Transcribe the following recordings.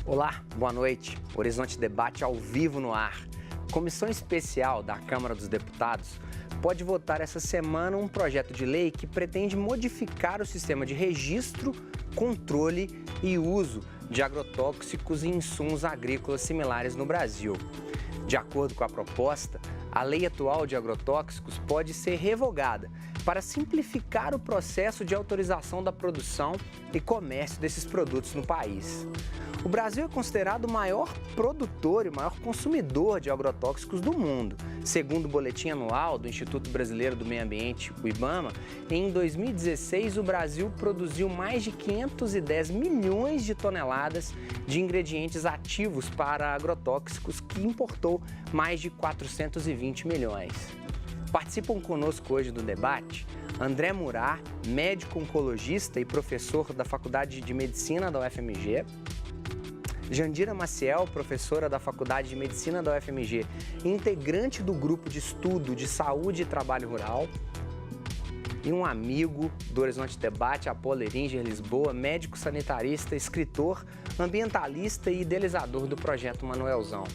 Olá, boa noite. Horizonte Debate ao vivo no ar. Comissão especial da Câmara dos Deputados pode votar essa semana um projeto de lei que pretende modificar o sistema de registro, controle e uso de agrotóxicos e insumos agrícolas similares no Brasil. De acordo com a proposta, a lei atual de agrotóxicos pode ser revogada para simplificar o processo de autorização da produção e comércio desses produtos no país. O Brasil é considerado o maior produtor e o maior consumidor de agrotóxicos do mundo. Segundo o boletim anual do Instituto Brasileiro do Meio Ambiente, o IBAMA, em 2016 o Brasil produziu mais de 510 milhões de toneladas de ingredientes ativos para agrotóxicos, que importou mais de 420 milhões. Participam conosco hoje do debate André Murar, médico oncologista e professor da Faculdade de Medicina da UFMG, Jandira Maciel, professora da Faculdade de Medicina da UFMG, integrante do Grupo de Estudo de Saúde e Trabalho Rural, e um amigo do Horizonte Debate, Apolo Eringer Lisboa, médico sanitarista, escritor, ambientalista e idealizador do projeto Manuelzão.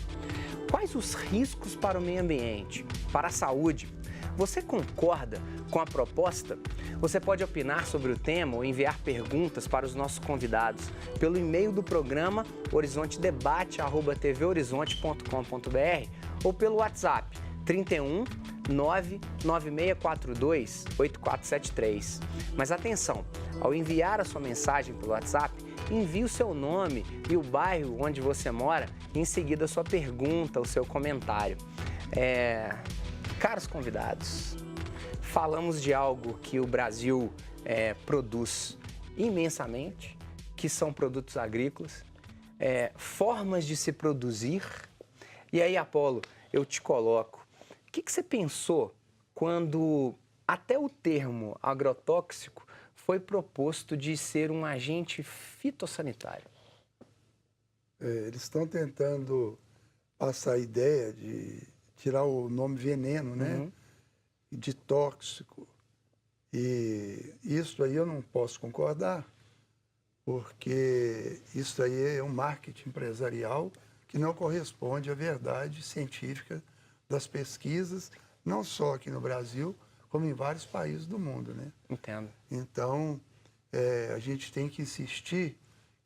Quais os riscos para o meio ambiente, para a saúde? Você concorda com a proposta? Você pode opinar sobre o tema ou enviar perguntas para os nossos convidados pelo e-mail do programa horizontedebate@tvhorizonte.com.br ou pelo WhatsApp 31 99642 8473. Mas atenção, ao enviar a sua mensagem pelo WhatsApp, envie o seu nome e o bairro onde você mora, e em seguida a sua pergunta, o seu comentário. Caros convidados, falamos de algo que o Brasil produz imensamente, que são produtos agrícolas, formas de se produzir. E aí, Apolo, eu te coloco, o que você pensou quando até o termo agrotóxico foi proposto de ser um agente fitossanitário? Eles estão tentando passar a ideia de tirar o nome veneno, né? De tóxico. E isso aí eu não posso concordar, porque isso aí é um marketing empresarial que não corresponde à verdade científica das pesquisas, não só aqui no Brasil, como em vários países do mundo, né? Entendo. Então, a gente tem que insistir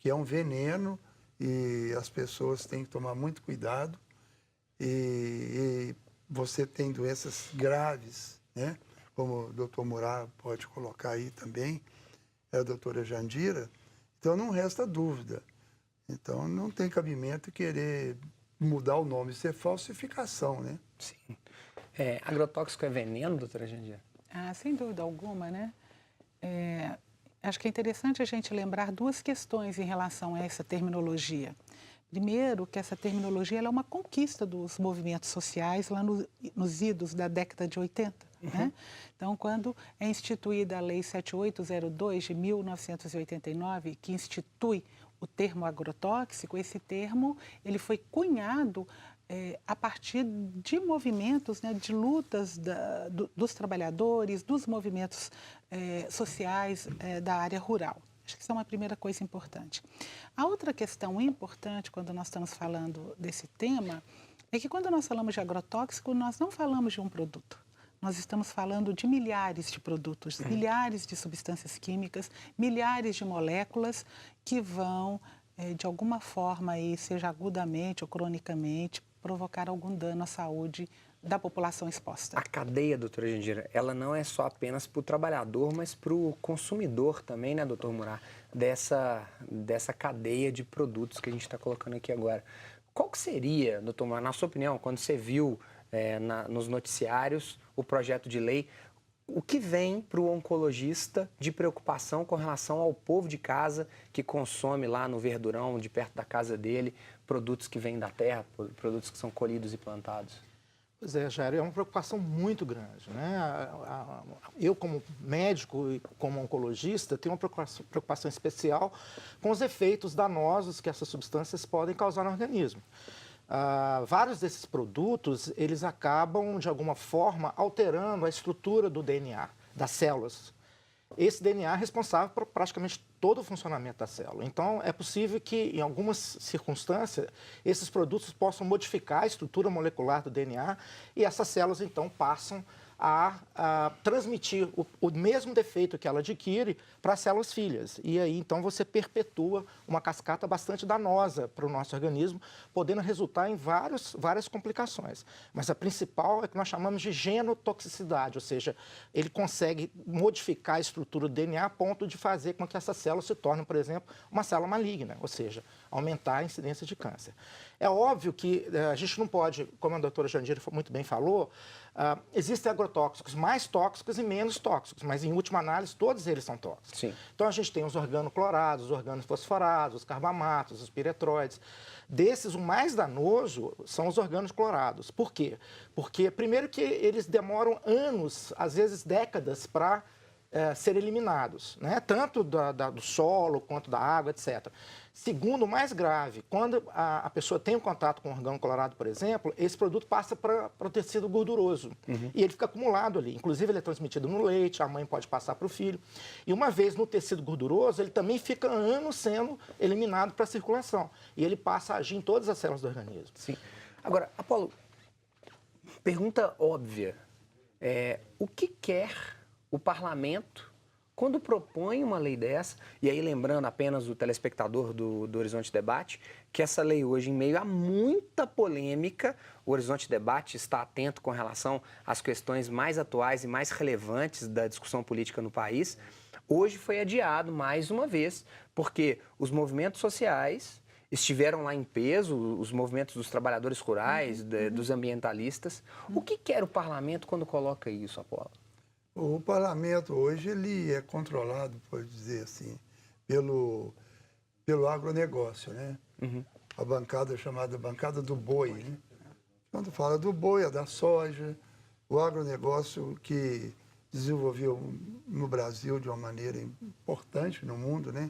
que é um veneno e as pessoas têm que tomar muito cuidado. E você tem doenças graves, né? Como o doutor Murar pode colocar aí também, a doutora Jandira. Então, não resta dúvida. Então, não tem cabimento querer mudar o nome, isso é falsificação, né? Sim. Agrotóxico é veneno, doutora Jandira? Sem dúvida alguma, né? Acho que é interessante a gente lembrar duas questões em relação a essa terminologia. Primeiro, que essa terminologia ela é uma conquista dos movimentos sociais lá nos idos da década de 80. Né? Então, quando é instituída a Lei 7802 de 1989, que institui o termo agrotóxico, esse termo ele foi cunhado a partir de movimentos, né, de lutas dos trabalhadores, dos movimentos sociais da área rural. Acho que isso é uma primeira coisa importante. A outra questão importante quando nós estamos falando desse tema é que quando nós falamos de agrotóxico, nós não falamos de um produto. Nós estamos falando de milhares de produtos, milhares de substâncias químicas, milhares de moléculas que vão, de alguma forma, aí, seja agudamente ou cronicamente, provocar algum dano à saúde da população exposta. A cadeia, doutora Jandira, ela não é só apenas para o trabalhador, mas para o consumidor também, né, doutor Murar? Dessa cadeia de produtos que a gente está colocando aqui agora. Qual que seria, doutor Murar, na sua opinião, quando você viu nos noticiários o projeto de lei, o que vem para o oncologista de preocupação com relação ao povo de casa que consome lá no verdurão, de perto da casa dele, produtos que vêm da terra, produtos que são colhidos e plantados? Pois é, Jair, é uma preocupação muito grande, né? Eu, como médico e como oncologista, tenho uma preocupação especial com os efeitos danosos que essas substâncias podem causar no organismo. Vários desses produtos, eles acabam, de alguma forma, alterando a estrutura do DNA, das células. esse DNA é responsável por praticamente todo o funcionamento da célula. Então, é possível que, em algumas circunstâncias, esses produtos possam modificar a estrutura molecular do DNA e essas células, então, passam a transmitir o mesmo defeito que ela adquire para as células filhas. E aí, então, você perpetua uma cascata bastante danosa para o nosso organismo, podendo resultar em várias complicações. Mas a principal é que nós chamamos de genotoxicidade, ou seja, ele consegue modificar a estrutura do DNA a ponto de fazer com que essa célula se torne, por exemplo, uma célula maligna, ou seja, aumentar a incidência de câncer. É óbvio que a gente não pode, como a doutora Jandira muito bem falou, existem agrotóxicos mais tóxicos e menos tóxicos, mas em última análise todos eles são tóxicos. Sim. Então a gente tem os organoclorados, os organofosforados, os carbamatos, os piretróides. Desses, o mais danoso são os organoclorados. Por quê? Porque, primeiro, que eles demoram anos, às vezes décadas, para ser eliminados, né? Tanto do solo quanto da água, etc. Segundo, o mais grave, quando a pessoa tem um contato com o organoclorado, por exemplo, esse produto passa para o tecido gorduroso e ele fica acumulado ali. Inclusive, ele é transmitido no leite, a mãe pode passar para o filho. E uma vez no tecido gorduroso, ele também fica anos sendo eliminado para a circulação. E ele passa a agir em todas as células do organismo. Sim. Agora, Apolo, pergunta óbvia. O que quer o parlamento quando propõe uma lei dessa? E aí, lembrando apenas o telespectador do Horizonte Debate, que essa lei hoje, em meio a muita polêmica, o Horizonte Debate está atento com relação às questões mais atuais e mais relevantes da discussão política no país. Hoje foi adiado mais uma vez, porque os movimentos sociais estiveram lá em peso, os movimentos dos trabalhadores rurais, dos ambientalistas. O que quer o parlamento quando coloca isso, Apolo? O parlamento hoje ele é controlado, pode dizer assim, pelo agronegócio, né? A bancada chamada bancada do boi, né? Quando fala do boi, é da soja, o agronegócio que desenvolveu no Brasil de uma maneira importante no mundo, né?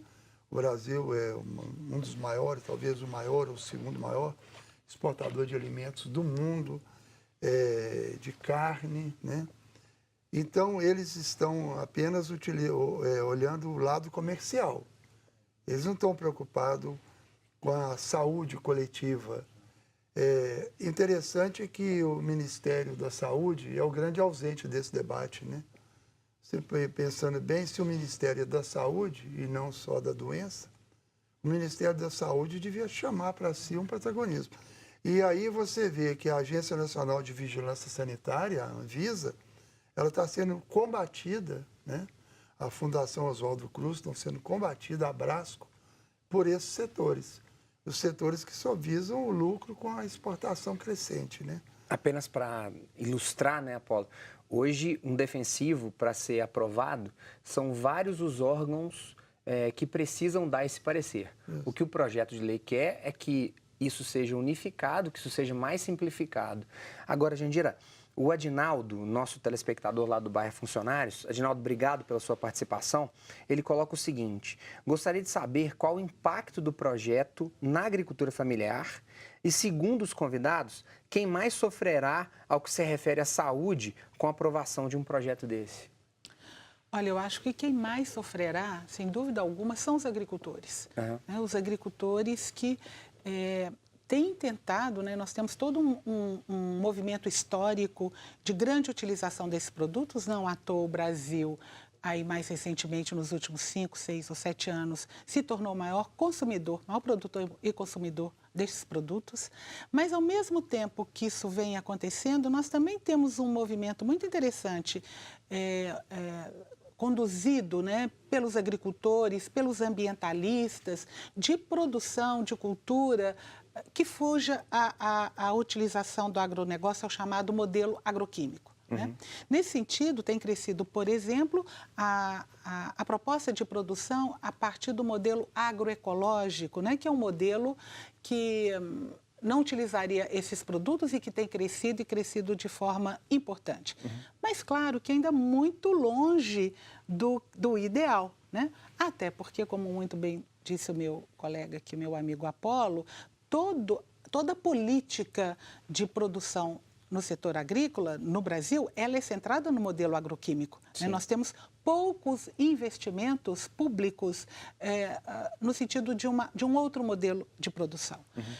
O Brasil é um dos maiores, talvez o maior ou o segundo maior exportador de alimentos do mundo, de carne, né? Então, eles estão apenas olhando o lado comercial. Eles não estão preocupados com a saúde coletiva. Interessante que o Ministério da Saúde é o grande ausente desse debate, né? Você pensando bem, se o Ministério é da Saúde e não só da doença, o Ministério da Saúde devia chamar para si um protagonismo. E aí você vê que a Agência Nacional de Vigilância Sanitária, a Anvisa, ela está sendo combatida, né? A Fundação Oswaldo Cruz estão sendo combatida a Brasco por esses setores. Os setores que só visam o lucro com a exportação crescente, né? Apenas para ilustrar, né, Apolo? Hoje, um defensivo, para ser aprovado, são vários os órgãos que precisam dar esse parecer. Isso. O que o projeto de lei quer é que isso seja unificado, que isso seja mais simplificado. Agora, Jandira, o Adinaldo, nosso telespectador lá do bairro Funcionários, Adinaldo, obrigado pela sua participação. Ele coloca o seguinte: gostaria de saber qual o impacto do projeto na agricultura familiar e, segundo os convidados, quem mais sofrerá ao que se refere à saúde com a aprovação de um projeto desse. Olha, eu acho que quem mais sofrerá, sem dúvida alguma, são os agricultores. Né? Os agricultores que têm tentado, né? Nós temos todo um movimento histórico de grande utilização desses produtos, não à toa o Brasil, aí mais recentemente, nos últimos 5, 6 ou 7 anos, se tornou o maior consumidor, maior produtor e consumidor desses produtos. Mas, ao mesmo tempo que isso vem acontecendo, nós também temos um movimento muito interessante, conduzido, né, pelos agricultores, pelos ambientalistas, de produção, de cultura, que fuja à utilização do agronegócio, ao chamado modelo agroquímico. Né? Nesse sentido, tem crescido, por exemplo, a proposta de produção a partir do modelo agroecológico, né? Que é um modelo que não utilizaria esses produtos e que tem crescido e crescido de forma importante. Mas, claro, que ainda muito longe do ideal, né? Até porque, como muito bem disse o meu colega aqui, meu amigo Apolo, toda política de produção no setor agrícola, no Brasil, ela é centrada no modelo agroquímico. né? Nós temos poucos investimentos públicos no sentido de um outro modelo de produção.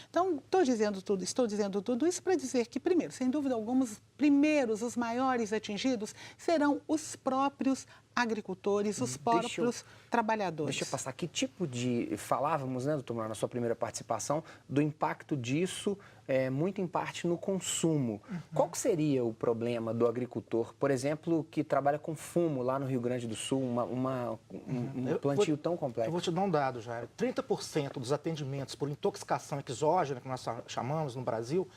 Então, estou dizendo tudo isso para dizer que, primeiro, sem dúvida alguma, os maiores atingidos serão os próprios agricultores, os próprios trabalhadores. Deixa eu passar, que tipo de... Falávamos, né, doutor Manuel, na sua primeira participação, do impacto disso, muito em parte no consumo. Qual que seria o problema do agricultor, por exemplo, que trabalha com fumo lá no Rio Grande do Sul, um plantio tão complexo? Eu vou te dar um dado, Jair. 30% dos atendimentos por intoxicação exógena, que nós chamamos no Brasil,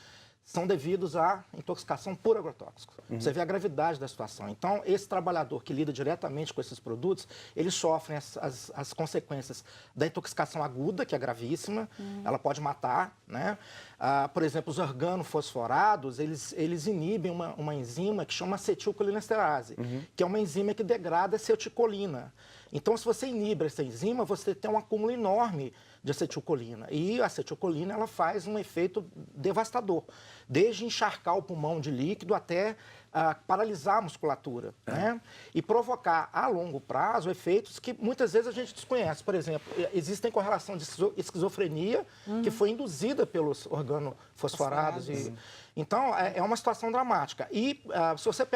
são devidos à intoxicação por agrotóxicos. Você vê a gravidade da situação. Então, esse trabalhador que lida diretamente com esses produtos, eles sofrem as consequências da intoxicação aguda, que é gravíssima, ela pode matar, né? Por exemplo, os organofosforados, eles inibem uma enzima que chama acetilcolinesterase, que é uma enzima que degrada acetilcolina. Então, se você inibe essa enzima, você tem um acúmulo enorme de acetilcolina. E a acetilcolina, ela faz um efeito devastador, desde encharcar o pulmão de líquido até paralisar a musculatura, né? E provocar a longo prazo efeitos que muitas vezes a gente desconhece. Por exemplo, existem correlação de esquizofrenia que foi induzida pelos organofosforados. Então, é uma situação dramática. E se você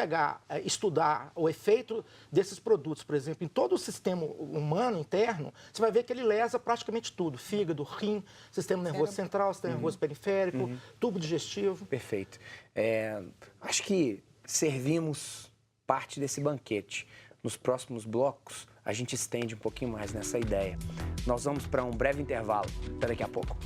estudar o efeito desses produtos, por exemplo, em todo o sistema humano interno, você vai ver que ele lesa praticamente tudo. Fígado, rim, sistema nervoso central, sistema nervoso periférico, tubo digestivo. Perfeito. Acho que servimos parte desse banquete. Nos próximos blocos, a gente estende um pouquinho mais nessa ideia. Nós vamos para um breve intervalo. Até daqui a pouco.